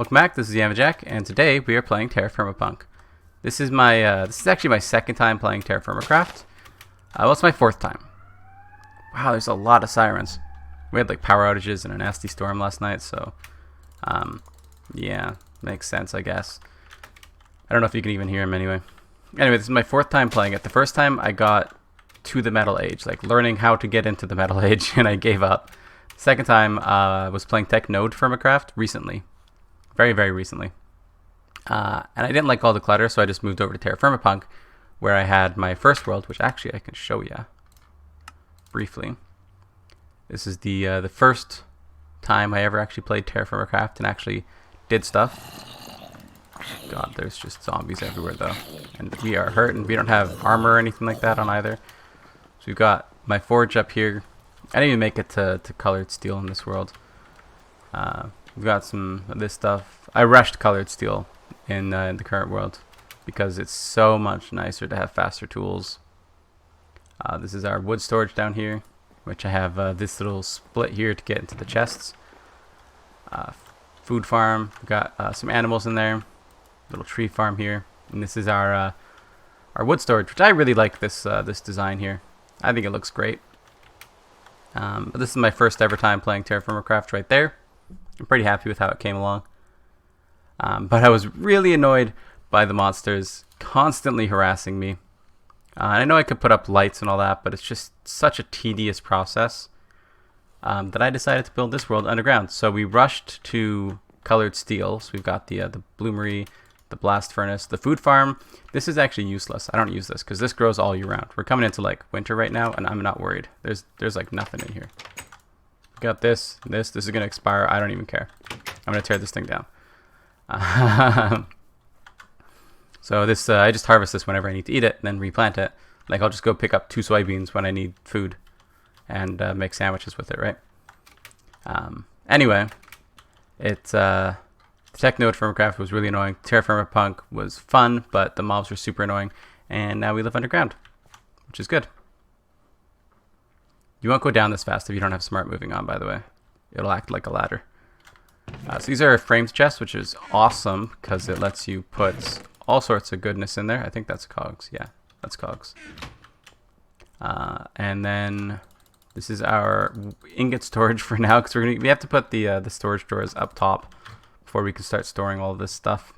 Welcome back. This is Yamajac, and today we are playing TerraFirmaPunk. This is actually my second time playing TerraFirmaCraft. Well, it's my fourth time. Wow, there's a lot of sirens. We had like power outages and a nasty storm last night, so yeah, makes sense, I guess. I don't know if you can even hear them anyway. Anyway, this is my fourth time playing it. The first time I got to the Metal Age, like learning how to get into the Metal Age, and I gave up. Second time I was playing Tech Node Firmacraft recently. Very, very recently. And I didn't like all the clutter, so I just moved over to TerraFirmaPunk, where I had my first world, which actually I can show you briefly. This is the first time I ever actually played TerraFirmaCraft and actually did stuff. God, there's just zombies everywhere, though. And we are hurt, and we don't have armor or anything like that on either. So we've got my forge up here. I didn't even make it to colored steel in this world. We've got some of this stuff. I rushed colored steel in the current world because it's so much nicer to have faster tools. This is our wood storage down here, which I have this little split here to get into the chests. Food farm. We've got some animals in there. Little tree farm here, and this is our wood storage, which I really like this design here. I think it looks great. But this is my first ever time playing TerraFirmaCraft right there. I'm pretty happy with how it came along. But I was really annoyed by the monsters constantly harassing me. I know I could put up lights and all that, but it's just such a tedious process that I decided to build this world underground. So we rushed to colored steel. So we've got the bloomery, the blast furnace, the food farm. This is actually useless. I don't use this because this grows all year round. We're coming into like winter right now, and I'm not worried. There's like nothing in here. Got this. This is gonna expire. I don't even care. I'm gonna tear this thing down. So this I just harvest this whenever I need to eat it, and then replant it. Like I'll just go pick up 2 soybeans when I need food, and make sandwiches with it, right? Anyway, it's Tech Node Firmacraft was really annoying. TerraFirmaPunk was fun, but the mobs were super annoying. And now we live underground, which is good. You won't go down this fast if you don't have smart moving on, by the way. It'll act like a ladder. So these are frames chests, which is awesome because it lets you put all sorts of goodness in there. I think that's cogs. Yeah, that's cogs. And then this is our ingot storage for now because we have to put the storage drawers up top before we can start storing all of this stuff.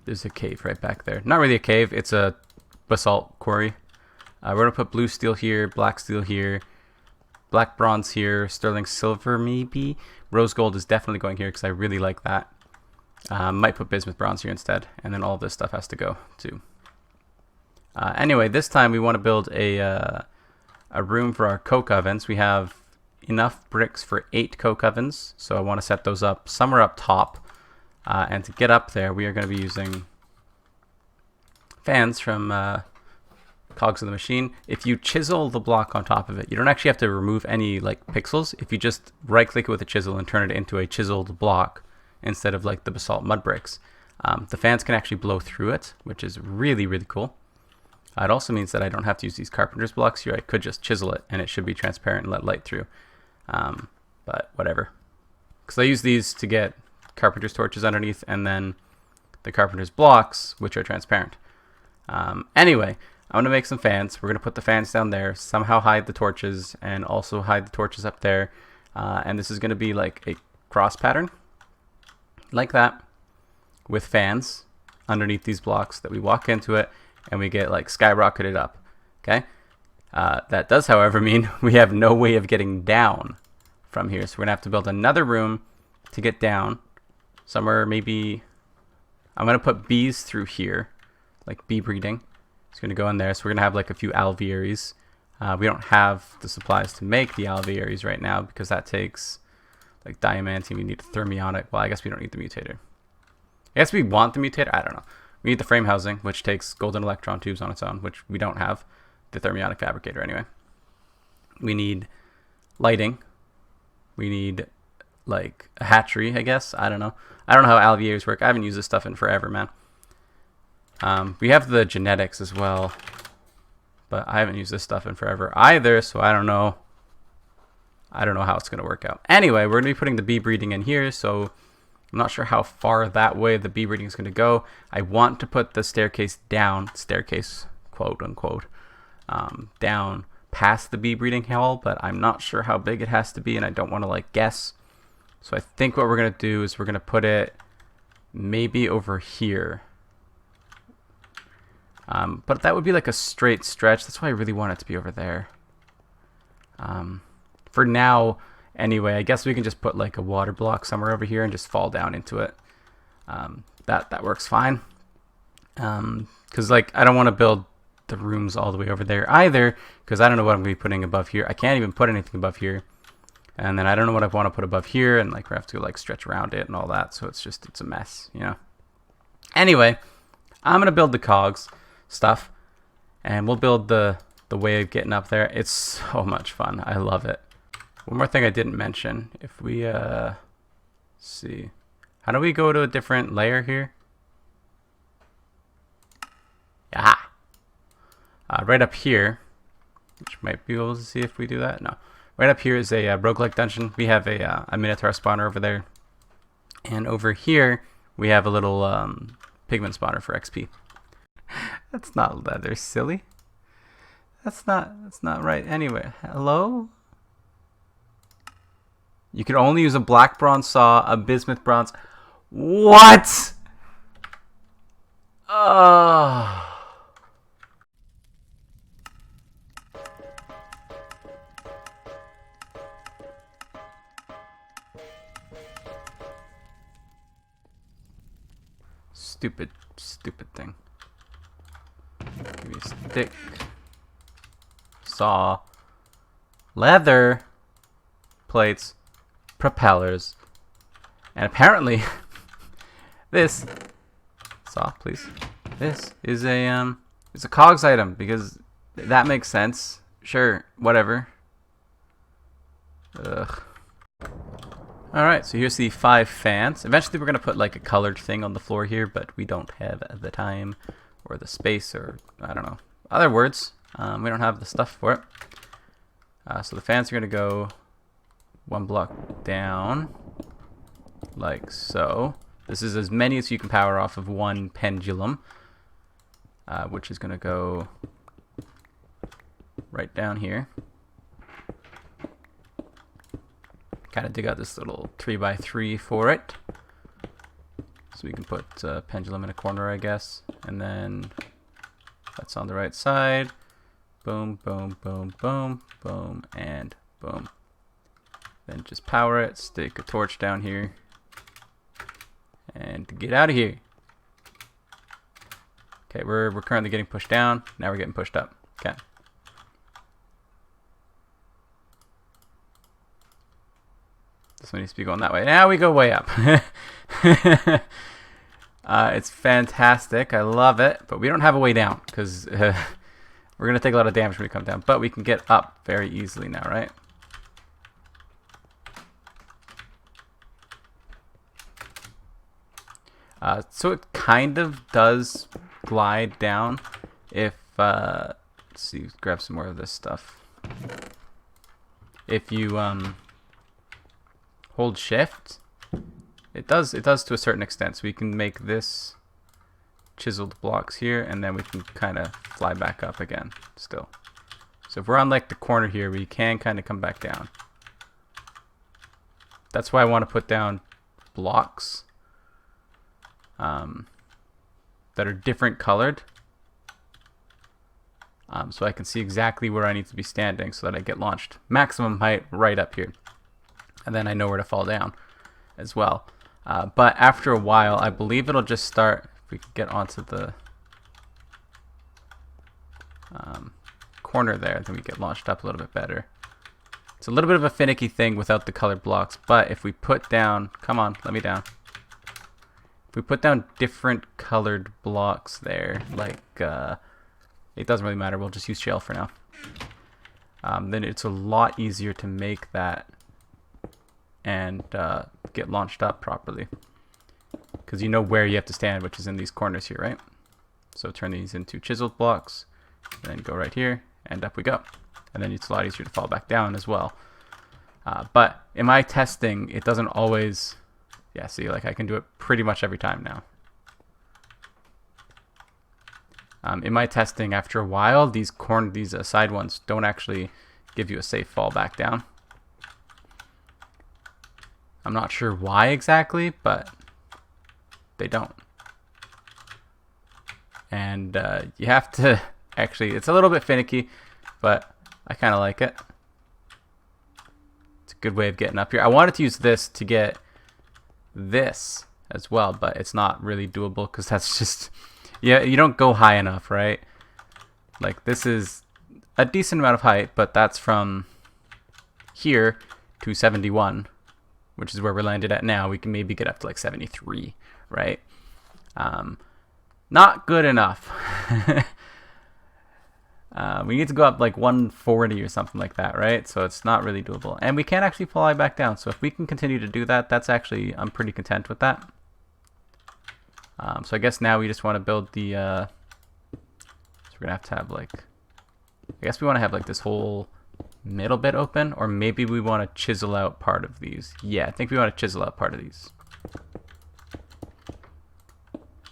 There's a cave right back there. Not really a cave, it's a basalt quarry. We're going to put blue steel here, black steel here, black bronze here, sterling silver maybe. Rose gold is definitely going here because I really like that. Might put bismuth bronze here instead, and then all of this stuff has to go too. Anyway, this time we want to build a room for our coke ovens. We have enough bricks for 8 coke ovens, so I want to set those up somewhere up top. And to get up there, we are going to be using fans from cogs of the machine. If you chisel the block on top of it, you don't actually have to remove any like pixels. If you just right click it with a chisel and turn it into a chiseled block instead of like the basalt mud bricks, the fans can actually blow through it, which is really, really cool. It also means that I don't have to use these carpenter's blocks here. I could just chisel it and it should be transparent and let light through. But whatever, because I use these to get carpenter's torches underneath and then the carpenter's blocks, which are transparent. Anyway, I'm going to make some fans. We're going to put the fans down there, somehow hide the torches, and also hide the torches up there. And this is going to be like a cross pattern, like that, with fans underneath these blocks that we walk into it, and we get like skyrocketed up. Okay? That does, however, mean we have no way of getting down from here. So we're going to have to build another room to get down. Somewhere maybe... I'm going to put bees through here, like bee breeding. It's going to go in there. So we're going to have like a few alvearies. We don't have the supplies to make the alvearies right now because that takes like diamantium. We need a thermionic. Well, I guess we don't need the mutator. I guess we want the mutator. I don't know. We need the frame housing, which takes golden electron tubes on its own, which we don't have. The thermionic fabricator anyway. We need lighting. We need like a hatchery, I guess. I don't know. I don't know how alvearies work. I haven't used this stuff in forever, man. We have the genetics as well, but I haven't used this stuff in forever either, so I don't know I don't know how it's going to work out. Anyway, we're going to be putting the bee breeding in here, so I'm not sure how far that way the bee breeding is going to go. I want to put the staircase down, quote unquote, down past the bee breeding hall, but I'm not sure how big it has to be, and I don't want to like guess. So I think what we're going to do is we're going to put it maybe over here. But that would be like a straight stretch. That's why I really want it to be over there. For now, anyway, I guess we can just put like a water block somewhere over here and just fall down into it. That works fine. Because like I don't want to build the rooms all the way over there either, because I don't know what I'm going to be putting above here. I can't even put anything above here. And then I don't know what I want to put above here, and like we have to like stretch around it and all that. So it's a mess, you know. Anyway, I'm going to build the cogs stuff, and we'll build the way of getting up there. It's so much fun. I love it. One more thing I didn't mention. If we see, how do we go to a different layer here? Yeah. Right up here, which might be able to see if we do that. No. Right up here is a roguelike dungeon. We have a Minotaur spawner over there. And over here, we have a little pigment spawner for XP. That's not leather, silly. That's not right. Anyway, hello? You can only use a black bronze saw, a bismuth bronze. What? Oh. Stupid thing. Give me a stick. Saw. Leather. Plates. Propellers. And apparently this saw, please. This is a it's a cogs item, because that makes sense. Sure, whatever. Ugh. Alright, so here's the 5 fans. Eventually we're going to put like a colored thing on the floor here, but we don't have the time or the space, or I don't know, other words. We don't have the stuff for it. So the fans are going to go 1 block down, like so. This is as many as you can power off of 1 pendulum, which is going to go right down here. Kind of dig out this little 3x3 for it, so we can put a pendulum in a corner, I guess, and then that's on the right side. Boom, boom, boom, boom, boom, and boom. Then just power it, stick a torch down here, and get out of here. Okay, we're currently getting pushed down. Now we're getting pushed up. Okay. This one needs to be going that way. Now we go way up. It's fantastic. I love it. But we don't have a way down, because we're going to take a lot of damage when we come down. But we can get up very easily now, right? So it kind of does glide down if, let's see, grab some more of this stuff. If you hold shift, it does to a certain extent. So we can make this chiseled blocks here, and then we can kind of fly back up again still. So if we're on like the corner here, we can kind of come back down. That's why I want to put down blocks that are different colored, so I can see exactly where I need to be standing so that I get launched maximum height right up here, and then I know where to fall down as well. But after a while, I believe it'll just start, if we can get onto the corner there, then we get launched up a little bit better. It's a little bit of a finicky thing without the colored blocks, but if we put down, come on, let me down. If we put down different colored blocks there, like, it doesn't really matter, we'll just use shell for now. Then it's a lot easier to make that and get launched up properly, because you know where you have to stand, which is in these corners here, right? So turn these into chiseled blocks, and then go right here, and up we go. And then it's a lot easier to fall back down as well. But in my testing, it doesn't always, yeah, see, like I can do it pretty much every time now. In my testing, after a while, these side ones don't actually give you a safe fall back down. I'm not sure why exactly, but they don't. And you have to actually, it's a little bit finicky, but I kind of like it. It's a good way of getting up here. I wanted to use this to get this as well, but it's not really doable because that's just, yeah, you don't go high enough, right? Like this is a decent amount of height, but that's from here to 71, which is where we're landed at now. We can maybe get up to like 73, right? Not good enough. We need to go up like 140 or something like that, right? So it's not really doable. And we can't actually fly back down. So if we can continue to do that, that's actually, I'm pretty content with that. So I guess now we just want to build the, so we're going to have like, I guess we want to have like this whole middle bit open, or maybe we want to chisel out part of these. Yeah, I think we want to chisel out part of these.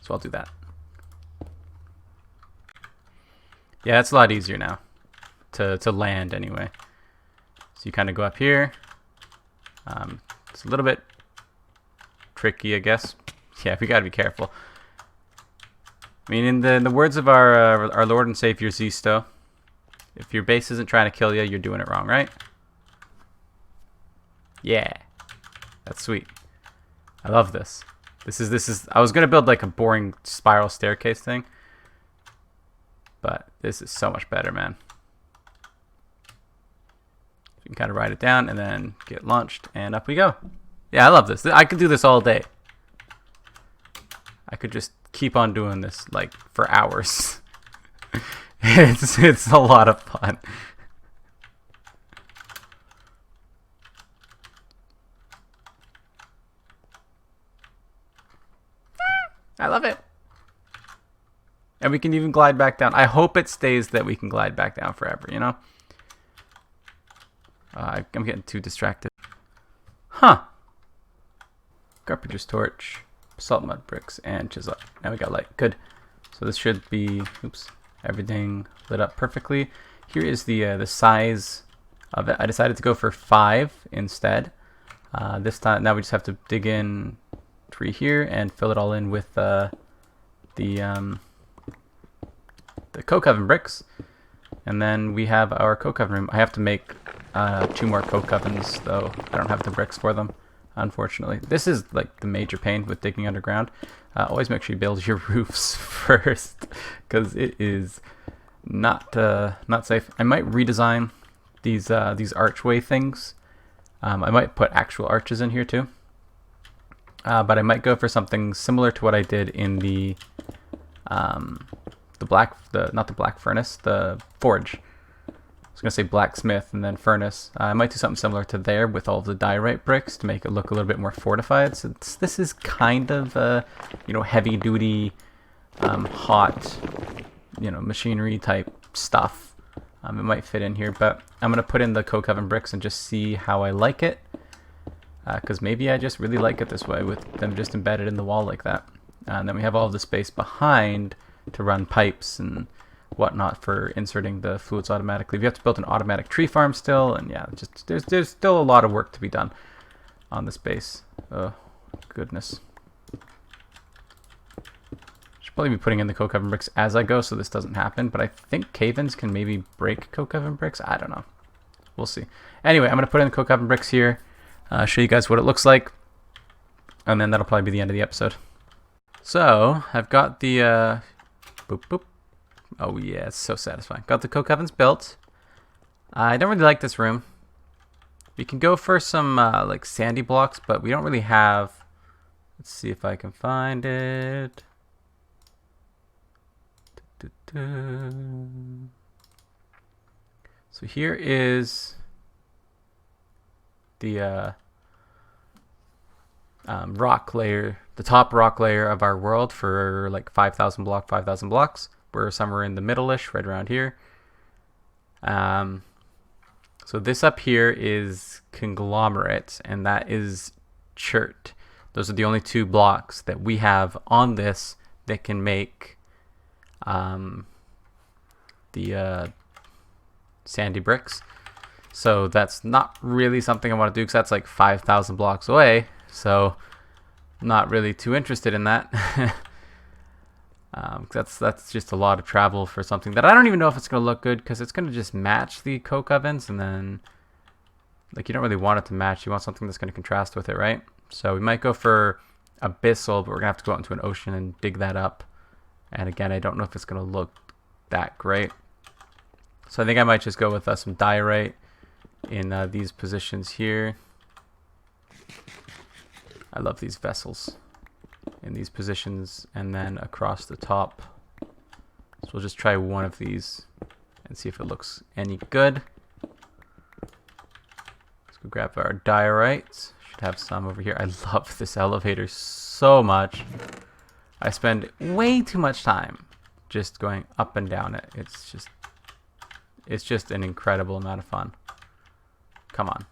So I'll do that. Yeah, it's a lot easier now to land anyway. So you kind of go up here. It's a little bit tricky, I guess. Yeah, we gotta be careful. I mean, in the words of our Lord and Savior Zisto, if your base isn't trying to kill you, you're doing it wrong, right? Yeah, that's sweet. I love this. This is. I was gonna build like a boring spiral staircase thing, but this is so much better, man. You can kind of write it down and then get launched, and up we go. Yeah, I love this. I could do this all day. I could just keep on doing this like for hours. It's a lot of fun. I love it. And we can even glide back down. I hope it stays that we can glide back down forever, you know? I'm getting too distracted. Huh. Carpenter's torch, salt mud bricks, and chisel. Now we got light. Good. So this should be, oops, everything lit up perfectly. Here is the size of it. I decided to go for 5 instead. This time, now we just have to dig in 3 here and fill it all in with the coke oven bricks, and then we have our coke oven room. I have to make 2 more coke ovens, though I don't have the bricks for them, unfortunately. This is like the major pain with digging underground. Always make sure you build your roofs first, because it is not safe. I might redesign these archway things. I might put actual arches in here too, but I might go for something similar to what I did in the not the black furnace, the forge. I was gonna say blacksmith and then furnace. I might do something similar to there with all of the diorite bricks to make it look a little bit more fortified. So this is kind of heavy duty, hot, machinery type stuff. It might fit in here, but I'm gonna put in the coke oven bricks and just see how I like it. Because maybe I just really like it this way with them just embedded in the wall like that. And then we have all of the space behind to run pipes and whatnot for inserting the fluids automatically. We have to build an automatic tree farm still, and yeah, just there's still a lot of work to be done on this base. Oh goodness. Should probably be putting in the coke oven bricks as I go so this doesn't happen, but I think cave-ins can maybe break coke oven bricks. I don't know. We'll see. Anyway, I'm gonna put in the coke oven bricks here, show you guys what it looks like, and then that'll probably be the end of the episode. So I've got the boop boop. Oh yeah, it's so satisfying. Got the coke ovens built. I don't really like this room. We can go for some like sandy blocks, but we don't really have. Let's see if I can find it. So here is the rock layer, the top rock layer of our world for like 5,000 blocks. We're somewhere in the middle-ish, right around here. So this up here is conglomerate, and that is chert. Those are the only two blocks that we have on this that can make the sandy bricks. So that's not really something I want to do, because that's like 5,000 blocks away. So I'm not really too interested in that. That's just a lot of travel for something that I don't even know if it's going to look good, because it's going to just match the coke ovens, and then like you don't really want it to match. You want something that's going to contrast with it, right? So we might go for abyssal, but we're going to have to go out into an ocean and dig that up. And again, I don't know if it's going to look that great. So I think I might just go with some diorite in these positions here. I love these vessels in these positions, and then across the top. So we'll just try one of these and see if it looks any good. Let's go grab our diorite. Should have some over here. I love this elevator so much. I spend way too much time just going up and down it. It's just an incredible amount of fun. Come on.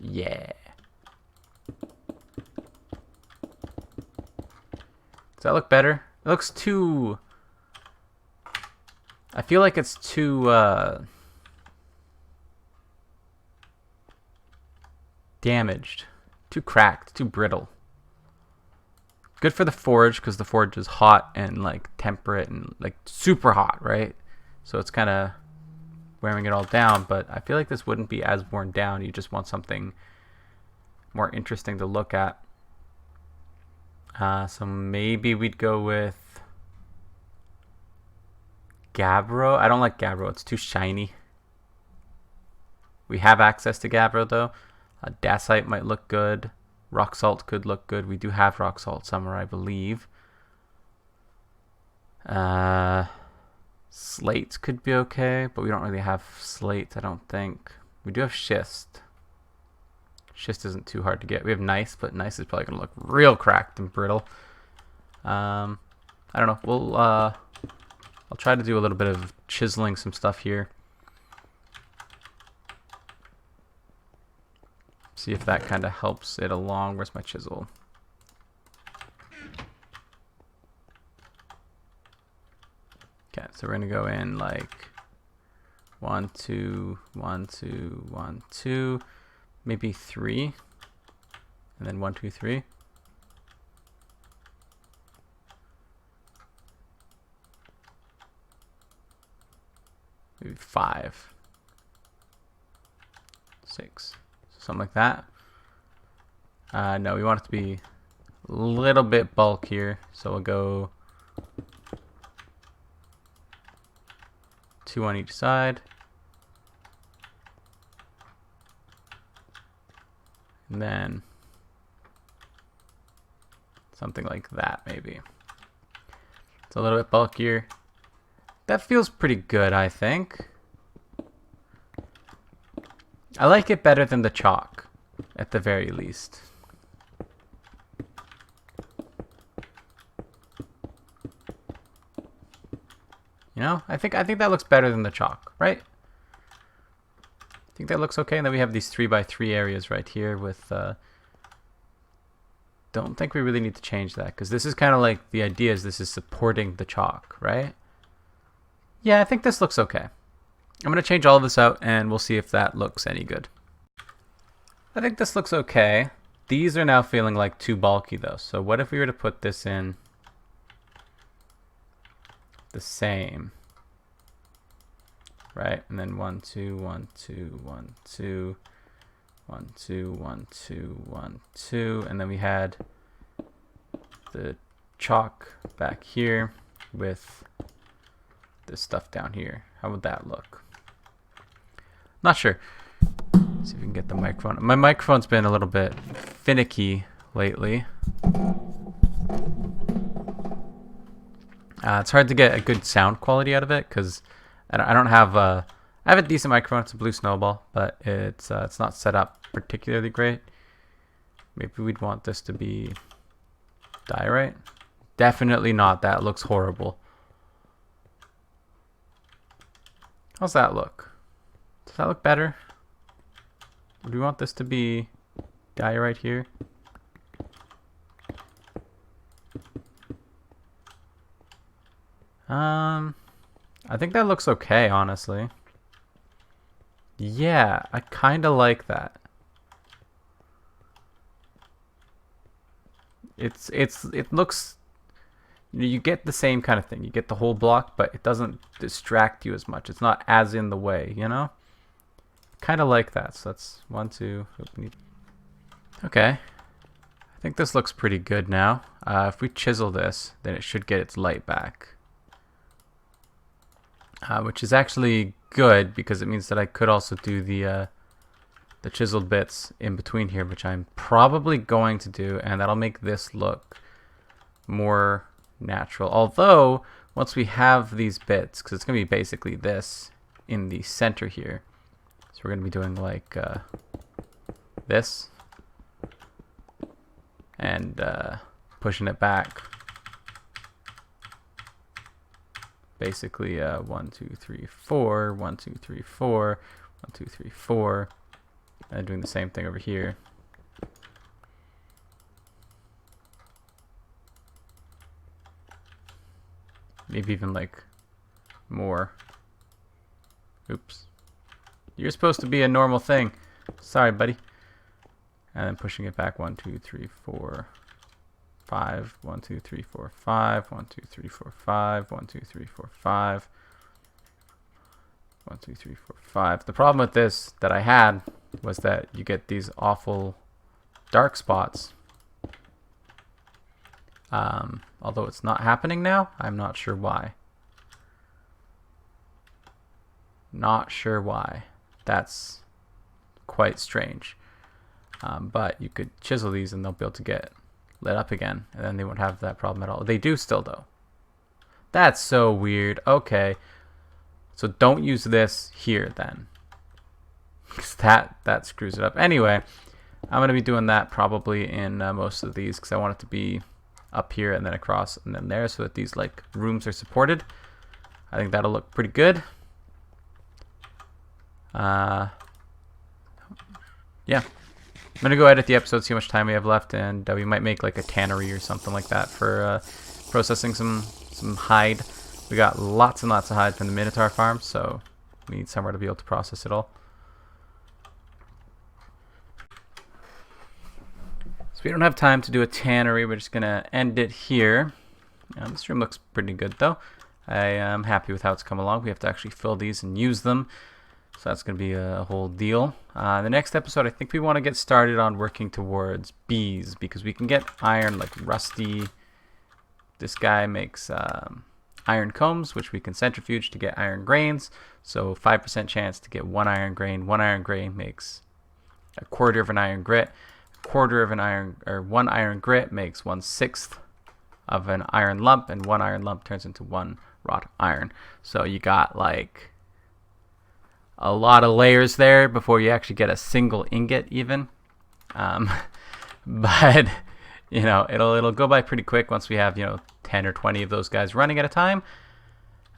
Yeah. Does that look better? It looks too... I feel like it's too damaged, too cracked, too brittle. Good for the forge, because the forge is hot and like temperate and like super hot, right? So it's kind of wearing it all down, but I feel like this wouldn't be as worn down. You just want something more interesting to look at. So maybe we'd go with gabbro. I don't like gabbro. It's too shiny. We have access to gabbro though. Dacite might look good. Rock salt could look good. We do have rock salt somewhere, I believe. Slate could be okay, but we don't really have slate, I don't think. We do have schist. Schist isn't too hard to get. We have gneiss, but gneiss is probably going to look real cracked and brittle. I don't know. We'll I'll try to do a little bit of chiseling some stuff here. See if that kind of helps it along. Where's my chisel? Okay, so we're gonna go in like 1, 2, 1, 2, 1, 2, maybe 3, and then 1, 2, 3. Maybe 5, 6. Something like that. No, we want it to be a little bit bulkier, so we'll go 2 on each side. And then something like that, maybe. It's a little bit bulkier. That feels pretty good, I think. I like it better than the chalk, at the very least. You know, I think that looks better than the chalk, right? I think that looks okay. And then we have these 3x3 areas right here with. Don't think we really need to change that, because this is kind of like the idea is this is supporting the chalk, right? Yeah, I think this looks okay. I'm going to change all of this out and we'll see if that looks any good. I think this looks okay. These are now feeling like too bulky though. So what if we were to put this in the same, right? And then 1, 2, 1, 2, 1, 2, 1, 2, 1, 2, 1, 2, and then we had the chalk back here with this stuff down here. How would that look? Not sure. Let's see if we can get the microphone. My microphone's been a little bit finicky lately. It's hard to get a good sound quality out of it because I don't have I have a decent microphone. It's a Blue Snowball, but it's not set up particularly great. Maybe we'd want this to be diorite. Definitely not. That looks horrible. How's that look? Does that look better? Or do we want this to be guy right here? I think that looks okay, honestly. Yeah, I kind of like that. It looks, you get the same kind of thing. You get the whole block, but it doesn't distract you as much. It's not as in the way, you know? Kind of like that. So that's 1, 2. Okay. I think this looks pretty good now. If we chisel this, then it should get its light back. Which is actually good because it means that I could also do the chiseled bits in between here, which I'm probably going to do, and that'll make this look more natural. Although, once we have these bits, because it's going to be basically this in the center here, so we're going to be doing like this, and pushing it back. Basically 1, 2, 3, 4, 1, 2, 3, 4, 1, 2, 3, 4, and doing the same thing over here. Maybe even like more. Oops. You're supposed to be a normal thing. Sorry, buddy. And then pushing it back 1, 2, 3, 4, 5. 1, 2, 3, 4, 5. 1, 2, 3, 4, 5. 1, 2, 3, 4, 5. 1, 2, 3, 4, 5. The problem with this that I had was that you get these awful dark spots. Although it's not happening now, I'm not sure why. Not sure why. That's quite strange. But you could chisel these and they'll be able to get lit up again, and then they won't have that problem at all. They do still, though. That's so weird. Okay. So don't use this here, then. Because that screws it up. Anyway, I'm going to be doing that probably in most of these, because I want it to be up here and then across and then there, so that these like rooms are supported. I think that'll look pretty good. Yeah. I'm going to go edit the episode, see how much time we have left, and we might make like a tannery or something like that for processing some hide. We got lots and lots of hide from the Minotaur farm, so we need somewhere to be able to process it all. So we don't have time to do a tannery. We're just going to end it here. This room looks pretty good, though. I am happy with how it's come along. We have to actually fill these and use them. So that's going to be a whole deal. The next episode, I think we want to get started on working towards bees, because we can get iron like rusty. This guy makes iron combs, which we can centrifuge to get iron grains. So 5% chance to get 1 iron grain. 1 iron grain makes a quarter of an iron grit. A quarter of an iron, or 1 iron grit makes 1/6 of an iron lump, and 1 iron lump turns into 1 wrought iron. So you got like a lot of layers there before you actually get a single ingot even. But you know, it'll go by pretty quick once we have, you know, 10 or 20 of those guys running at a time,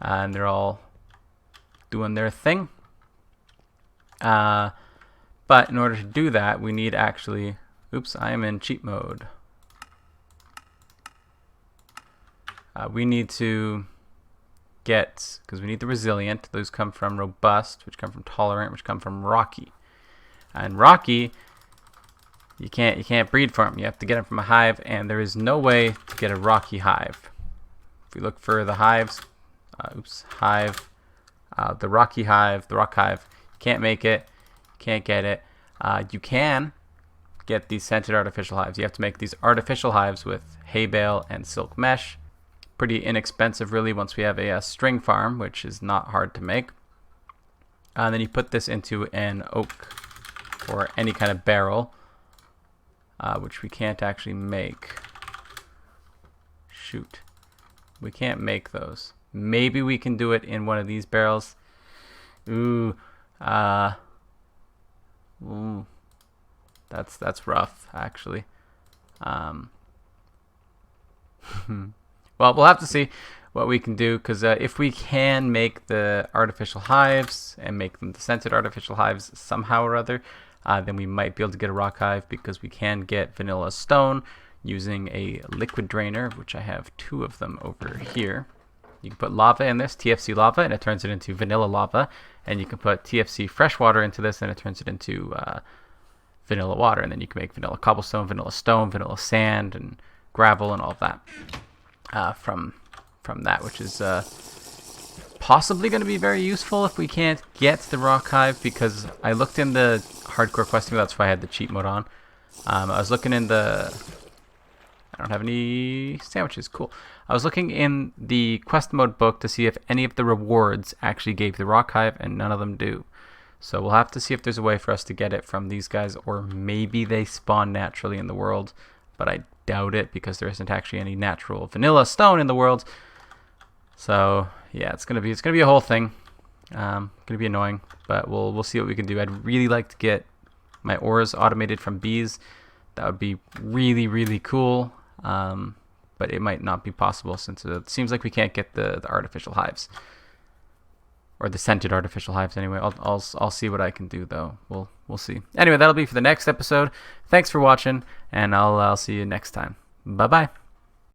and they're all doing their thing. But in order to do that, we need actually, oops, I am in cheat mode. We need to get, because we need the resilient, those come from robust, which come from tolerant, which come from rocky. And rocky, you can't breed from them. You have to get them from a hive, and there is no way to get a rocky hive. If we look for the hives, hive, the rocky hive, the rock hive, you can't make it, can't get it. You can get these scented artificial hives. You have to make these artificial hives with hay bale and silk mesh. Pretty inexpensive, really, once we have a string farm, which is not hard to make. And then you put this into an oak or any kind of barrel, which we can't actually make. Shoot. We can't make those. Maybe we can do it in one of these barrels. Ooh. That's rough, actually. Well, we'll have to see. what we can do, because if we can make the artificial hives and make them the scented artificial hives somehow or other, then we might be able to get a rock hive, because we can get vanilla stone using a liquid drainer, which I have 2 of them over here. You can put lava in this, TFC lava, and it turns it into vanilla lava, and you can put TFC fresh water into this, and it turns it into vanilla water, and then you can make vanilla cobblestone, vanilla stone, vanilla sand, and gravel, and all of that from that, which is possibly going to be very useful if we can't get the rock hive, because I looked in the hardcore questing, that's why I had the cheat mode on. I was looking in the... I don't have any sandwiches, cool. I was looking in the quest mode book to see if any of the rewards actually gave the rock hive, and none of them do. So we'll have to see if there's a way for us to get it from these guys, or maybe they spawn naturally in the world, but I doubt it, because there isn't actually any natural vanilla stone in the world. So yeah, it's gonna be a whole thing. Gonna be annoying, but we'll see what we can do. I'd really like to get my ores automated from bees. That would be really, really cool. But it might not be possible, since it seems like we can't get the artificial hives, or the scented artificial hives. Anyway, I'll see what I can do, though. We'll see. Anyway, that'll be for the next episode. Thanks for watching, and I'll see you next time. Bye bye.